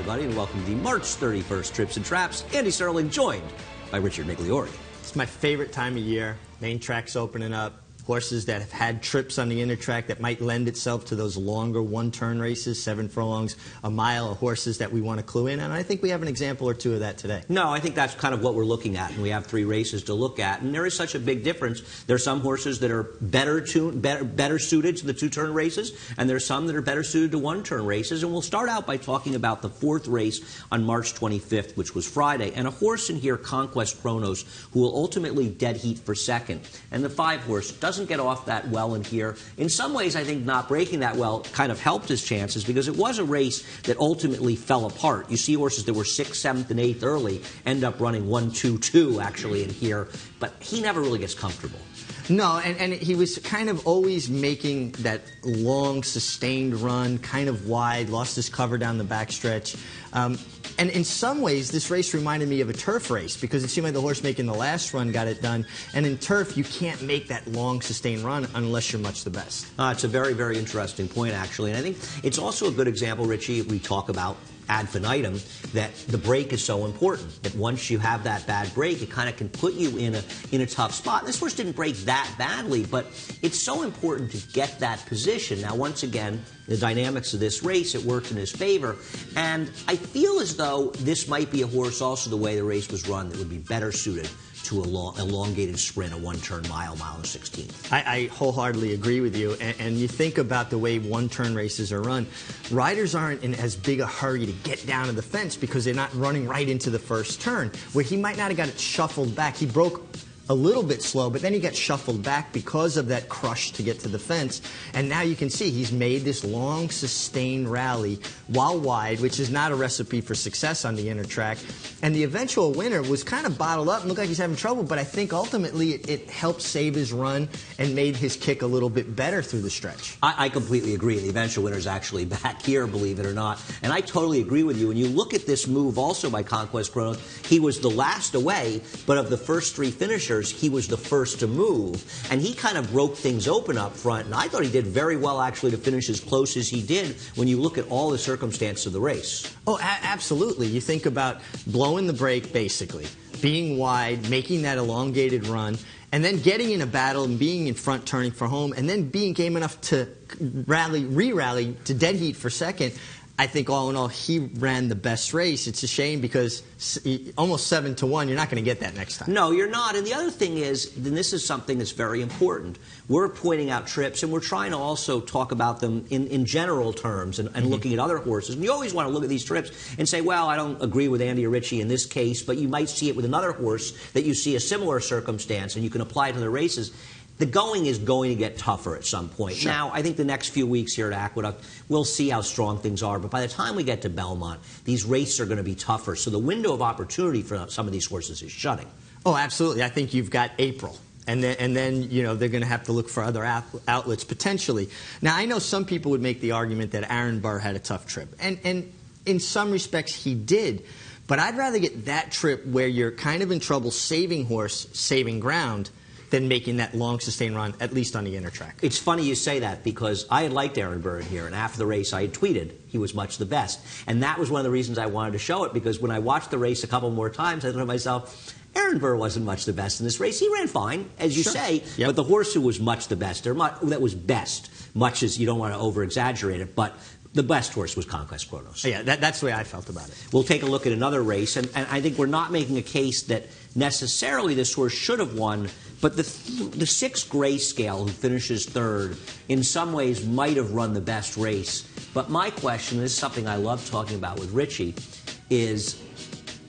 everybody, and welcome to the March 31st Trips and Traps. Andy Serling, joined by Richard Migliore. It's my favorite time of year. Main track's opening up. Horses that have had trips on the inner track that might lend itself to those longer one-turn races, 7 furlongs, a mile, of horses that we want to clue in. And I think we have an example or two of that today. No, I think that's kind of what we're looking at, and we have 3 races to look at. And there is such a big difference. There are some horses that are better suited to the 2-turn races, and there are some that are better suited to 1-turn races. And we'll start out by talking about the 4th race on March 25th, which was Friday. And a horse in here, Conquest Chronos, who will ultimately dead heat for second. And the 5 horse doesn't get off that well in here. In some ways, I think not breaking that well kind of helped his chances because it was a race that ultimately fell apart. You see horses that were 6th, 7th, and 8th early end up running 1, 2, 2 actually in here, but he never really gets comfortable. No, and he was kind of always making that long, sustained run, kind of wide, lost his cover down the backstretch. And in some ways, this race reminded me of a turf race because it seemed like the horse making the last run got it done. And in turf, you can't make that long, sustained run unless you're much the best. It's a very, very interesting point, actually. And I think it's also a good example, Richie, we talk about ad infinitum, that the break is so important. That once you have that bad break, it kind of can put you in a tough spot. This horse didn't break that badly, but it's so important to get that position. Now, once again, the dynamics of this race, it worked in his favor. And I feel as though this might be a horse also the way the race was run that would be better suited to a elongated sprint, a 1-turn mile, mile and 16th. I wholeheartedly agree with you. And you think about the way 1-turn races are run. Riders aren't in as big a hurry to get down to the fence because they're not running right into the first turn, where he might not have got it shuffled back. He broke a little bit slow, but then he got shuffled back because of that crush to get to the fence. And now you can see he's made this long, sustained rally while wide, which is not a recipe for success on the inner track. And the eventual winner was kind of bottled up and looked like he's having trouble, but I think ultimately it helped save his run and made his kick a little bit better through the stretch. I completely agree. The eventual winner's actually back here, believe it or not. And I totally agree with you. When you look at this move also by Conquest Chronos, he was the last away, but of the first 3 finishers, he was the first to move, and he kind of broke things open up front, and I thought he did very well actually to finish as close as he did when you look at all the circumstances of the race. Oh, absolutely. You think about blowing the brake, basically, being wide, making that elongated run, and then getting in a battle and being in front, turning for home, and then being game enough to re-rally to dead heat for second. I think all in all, he ran the best race. It's a shame because almost 7-1, you're not going to get that next time. No, you're not. And the other thing is, and this is something that's very important, we're pointing out trips, and we're trying to also talk about them in general terms and looking at other horses. And you always want to look at these trips and say, well, I don't agree with Andy or Richie in this case, but you might see it with another horse that you see a similar circumstance, and you can apply it to the races. The going is going to get tougher at some point. Sure. Now, I think the next few weeks here at Aqueduct, we'll see how strong things are. But by the time we get to Belmont, these races are going to be tougher. So the window of opportunity for some of these horses is shutting. Oh, absolutely. I think you've got April. And then you know, they're going to have to look for other outlets potentially. Now, I know some people would make the argument that Aaron Burr had a tough trip. And in some respects, he did. But I'd rather get that trip where you're kind of in trouble saving horse, saving ground, than making that long, sustained run, at least on the inner track. It's funny you say that because I had liked Aaron Burr here, and after the race I had tweeted he was much the best. And that was one of the reasons I wanted to show it, because when I watched the race a couple more times, I thought to myself, Aaron Burr wasn't much the best in this race. He ran fine, as you say, but the horse who was much the best, or that was best, much as you don't want to over-exaggerate it, but the best horse was Conquest Chronos. Yeah, that's the way I felt about it. We'll take a look at another race, and I think we're not making a case that necessarily this horse should have won, but the 6th Grayscale, who finishes 3rd, in some ways might have run the best race. But my question, this is something I love talking about with Richie, is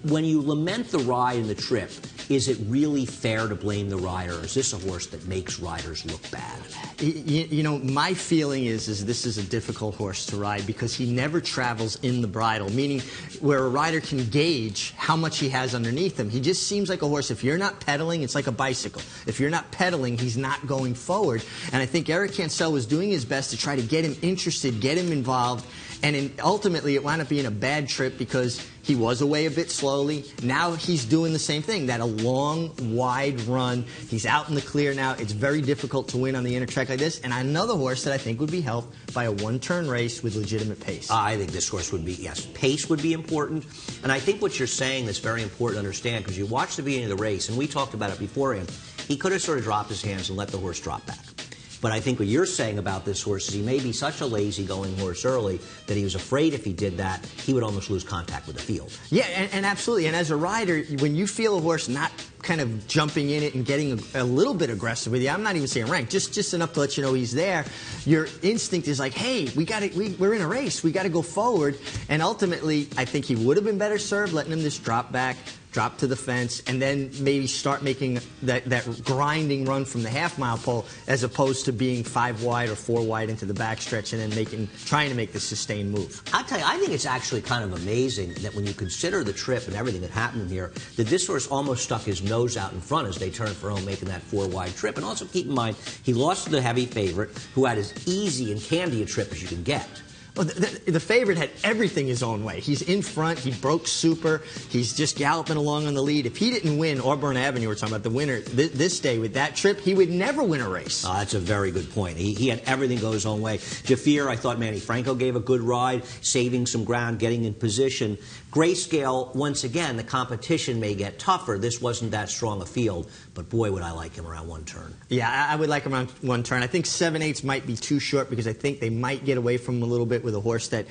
when you lament the ride and the trip, is it really fair to blame the rider, or is this a horse that makes riders look bad? You know, my feeling is this is a difficult horse to ride because he never travels in the bridle, meaning where a rider can gauge how much he has underneath him. He just seems like a horse. If you're not pedaling, it's like a bicycle. If you're not pedaling, he's not going forward. And I think Eric Cancel was doing his best to try to get him interested, get him involved, and ultimately it wound up being a bad trip because He was away a bit slowly. Now he's doing the same thing, that a long, wide run. He's out in the clear now. It's very difficult to win on the inner track like this. And another horse that I think would be helped by a one-turn race with legitimate pace. I think this horse would be, yes, pace would be important. And I think what you're saying is very important to understand, because you watch the beginning of the race, and we talked about it beforehand, he could have sort of dropped his hands and let the horse drop back. But I think what you're saying about this horse is he may be such a lazy-going horse early that he was afraid if he did that, he would almost lose contact with the field. Yeah, and absolutely. And as a rider, when you feel a horse not kind of jumping in it and getting a little bit aggressive with you, I'm not even saying rank, just enough to let you know he's there, your instinct is like, hey, we're in a race. We got to go forward. And ultimately, I think he would have been better served letting him just drop back, drop to the fence, and then maybe start making that grinding run from the half-mile pole, as opposed to being 5 wide or 4 wide into the backstretch and then trying to make the sustained move. I'll tell you, I think it's actually kind of amazing that when you consider the trip and everything that happened here, that this horse almost stuck his nose out in front as they turned for home, making that 4-wide trip. And also keep in mind, he lost to the heavy favorite, who had as easy and candy a trip as you can get. Well, the favorite had everything his own way. He's in front. He broke super. He's just galloping along on the lead. If he didn't win Auburn Avenue, we're talking about the winner this day with that trip, he would never win a race. That's a very good point. He had everything go his own way. Jafir, I thought Manny Franco gave a good ride, saving some ground, getting in position. Grayscale, once again, the competition may get tougher. This wasn't that strong a field, but boy, would I like him around one turn. Yeah, I would like him around one turn. I think 7/8 might be too short, because I think they might get away from him a little bit with a horse that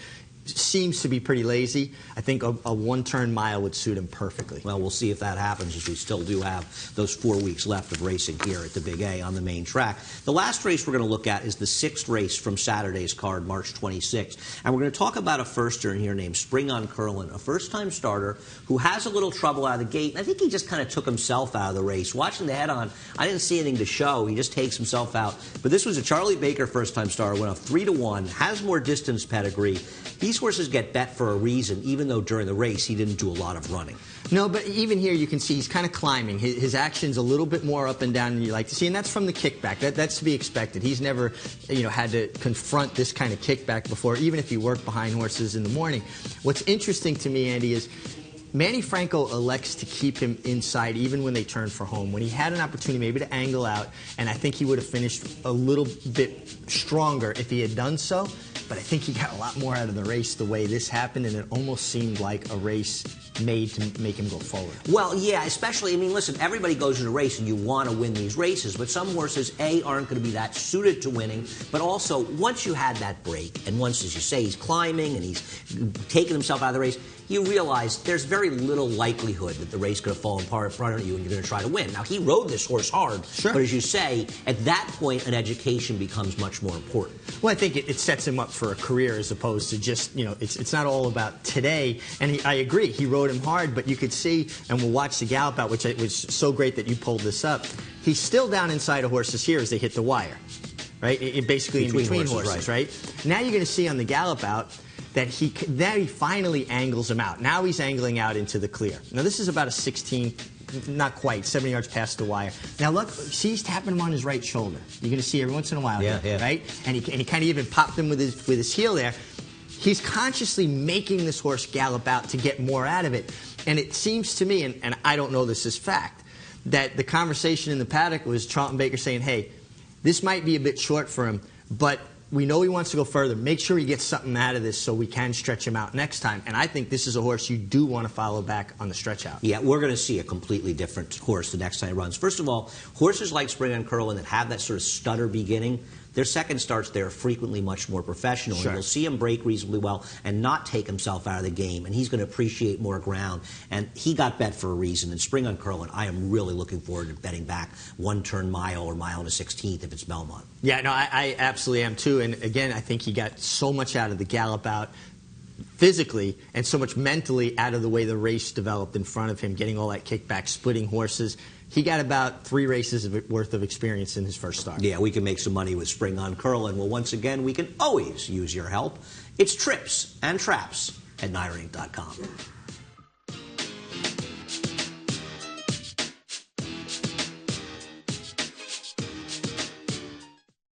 seems to be pretty lazy. I think a one-turn mile would suit him perfectly. Well, we'll see if that happens, as we still do have those 4 weeks left of racing here at the Big A on the main track. The last race we're going to look at is the 6th race from Saturday's card, March 26th. And we're going to talk about a firster in here named Spring on Curlin, a first-time starter who has a little trouble out of the gate. And I think he just kind of took himself out of the race. Watching the head-on, I didn't see anything to show. He just takes himself out. But this was a Charlie Baker first-time starter, went off 3-1, has more distance pedigree. These horses get bet for a reason, even though during the race he didn't do a lot of running. No, but even here you can see he's kind of climbing. His action's a little bit more up and down than you like to see, and that's from the kickback. That's to be expected. He's never, had to confront this kind of kickback before, even if he worked behind horses in the morning. What's interesting to me, Andy, is Manny Franco elects to keep him inside even when they turn for home. When he had an opportunity maybe to angle out, and I think he would have finished a little bit stronger if he had done so, but I think he got a lot more out of the race the way this happened, and it almost seemed like a race made to make him go forward. Well, yeah, especially, listen, everybody goes in a race and you want to win these races, but some horses, A, aren't going to be that suited to winning, but also, once you had that break, and once, as you say, he's climbing and he's taking himself out of the race, you realize there's very little likelihood that the race could have fallen apart in front of you and you're going to try to win. Now, he rode this horse hard, sure, but as you say, at that point, an education becomes much more important. Well, I think it sets him up for a career as opposed to just, it's not all about today. And I agree, he rode him hard, but you could see, and we'll watch the gallop out, which it was so great that you pulled this up, he's still down inside of horses here as they hit the wire, right? Basically in between horses, right? Now you're going to see on the gallop out that he finally angles him out. Now he's angling out into the clear. Now this is about a 16, not quite, 70 yards past the wire. Now look, see, he's tapping him on his right shoulder. You're going to see every once in a while, yeah, right? And he kind of even popped him with his heel there. He's consciously making this horse gallop out to get more out of it. And it seems to me, and I don't know this is fact, that the conversation in the paddock was Charlton Baker saying, hey, this might be a bit short for him, but we know he wants to go further. Make sure he gets something out of this so we can stretch him out next time. And I think this is a horse you do want to follow back on the stretch out. Yeah, we're going to see a completely different horse the next time he runs. First of all, horses like Spring on Curlin that have that sort of stutter beginning, their second starts there are frequently much more professional. Sure. And you'll see him break reasonably well and not take himself out of the game. And he's going to appreciate more ground. And he got bet for a reason. And Spring on Curlin, I am really looking forward to betting back 1-turn mile or mile and a 16th if it's Belmont. Yeah, no, I absolutely am too. And again, I think he got so much out of the gallop out physically and so much mentally out of the way the race developed in front of him, getting all that kickback, splitting horses. He got about 3 races worth of experience in his first start. Yeah, we can make some money with Spring on Curlin. Well, once again, we can always use your help. It's Trips and Traps at NYRANK.com.